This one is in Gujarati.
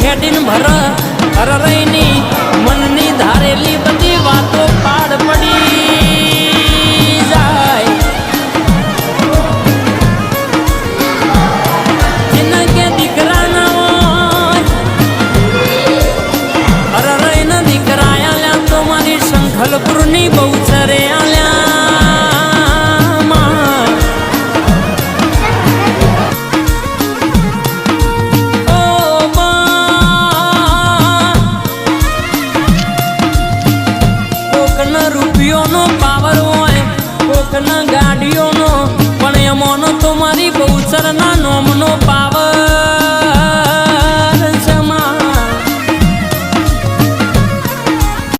હેડીન ભર હરરઈની મનની ધારેલી બધી વાતો પાડ પડી જાય. જેના કે દીકરા ના હોય હરરઈના દીકરા આલ્યા તો મારી શંખલપુરની બહુ ચરે આલ્યા. રૂપિયોનો પાવર હોય કોકના ગાડીઓનો પણ એમોનો તો મારી બહુચરના નોમનો પાવર